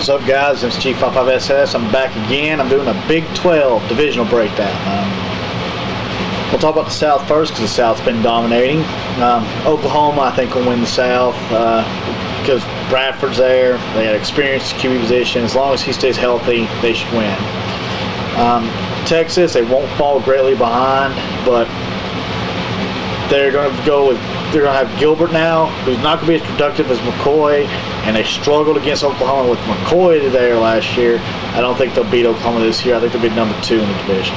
What's up, guys? It's G55SS. I'm back again. I'm doing a Big 12 divisional breakdown. We'll talk about the South first because the South's been dominating. Oklahoma, I think, will win the South because Bradford's there. They got experience at QB position. As long as he stays healthy, they should win. Texas, they won't fall greatly behind, but they're going to have Gilbert now, who's not going to be as productive as McCoy, and they struggled against Oklahoma with McCoy there last year. I don't think they'll beat Oklahoma this year. I think they'll be number 2 in the division.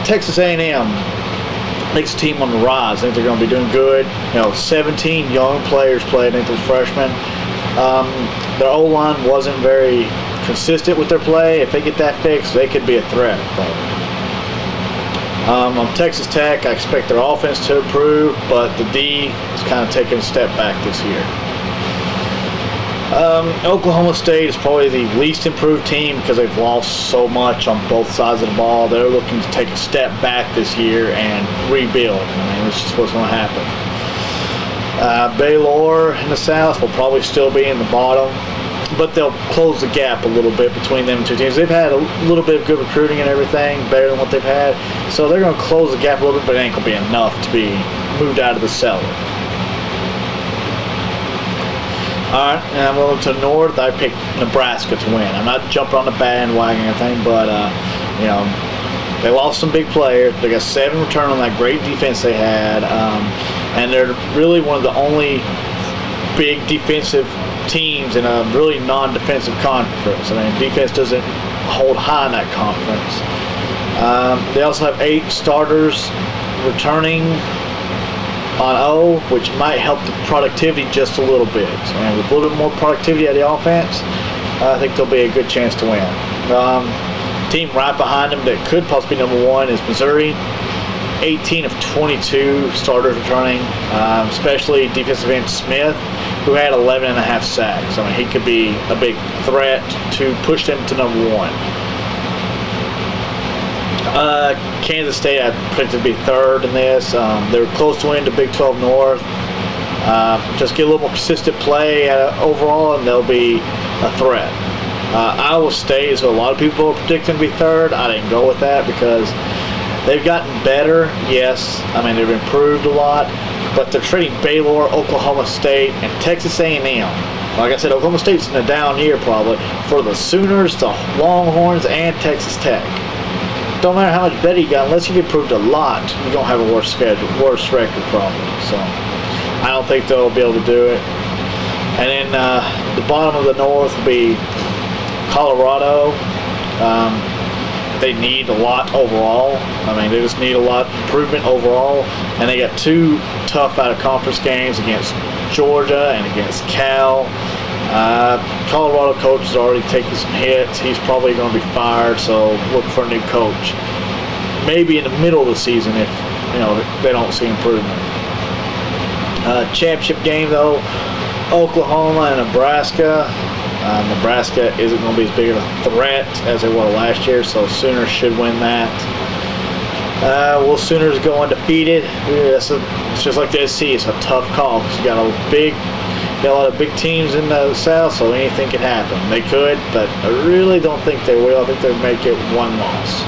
Texas A&M makes a team on the rise. I think they're going to be doing good. 17 young players played. I think they're freshmen. Their O-line wasn't very consistent with their play. If they get that fixed, they could be a threat. On Texas Tech, I expect their offense to improve, but the D is kind of taking a step back this year. Oklahoma State is probably the least improved team because they've lost so much on both sides of the ball. They're looking to take a step back this year and rebuild. That's just what's going to happen. Baylor in the South will probably still be in the bottom, but they'll close the gap a little bit between them two teams. They've had a little bit of good recruiting and everything, better than what they've had. So they're going to close the gap a little bit, but it ain't going to be enough to be moved out of the cellar. All right, and I'm going to the North. I picked Nebraska to win. I'm not jumping on the bandwagon or anything, but, they lost some big players. They got 7 return on that great defense they had, and they're really one of the only big defensive teams in a really non-defensive conference. Defense doesn't hold high in that conference. They also have 8 starters returning on O, which might help the productivity just a little bit. With a little bit more productivity out of the offense, I think there'll be a good chance to win. Team right behind them that could possibly be number 1 is Missouri. 18 of 22 starters returning, especially defensive end Smith, who had 11.5 sacks. He could be a big threat to push them to number 1. Kansas State, I predicted to be 3rd in this. They were close to winning the Big 12 North. Just get a little more consistent play overall, and they'll be a threat. Iowa State is what a lot of people are predicting to be 3rd. I didn't go with that because they've gotten better, yes. They've improved a lot, but they're trading Baylor, Oklahoma State, and Texas A&M. Like I said, Oklahoma State's in a down year probably for the Sooners, the Longhorns, and Texas Tech. Don't matter how much better you got, unless you've improved a lot, you're going to have a worse schedule, worse record probably. So I don't think they'll be able to do it. And then the bottom of the North will be Colorado. They need a lot overall. They just need a lot of improvement overall. And they got 2 tough out-of-conference games against Georgia and against Cal. Colorado coach is already taking some hits. He's probably going to be fired, so look for a new coach. Maybe in the middle of the season if they don't see improvement. Championship game, though, Oklahoma and Nebraska. Nebraska isn't going to be as big of a threat as they were last year, so Sooners should win that. Will Sooners go undefeated? It's just like the SC. It's a tough call because you got a lot of big teams in the South, so anything can happen. They could, but I really don't think they will. I think they'll make it 1 loss.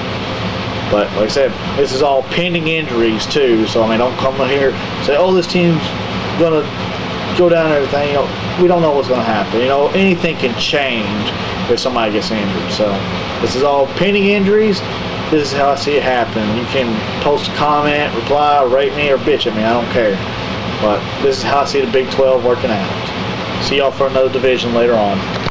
But like I said, this is all pending injuries too, so don't come here and say, oh, this team's going to go down and everything. We don't know what's going to happen. Anything can change if somebody gets injured. So this is all pending injuries. This is how I see it happen. You can post a comment, reply, rate me, or bitch at me. I don't care. But this is how I see the Big 12 working out. See y'all for another division later on.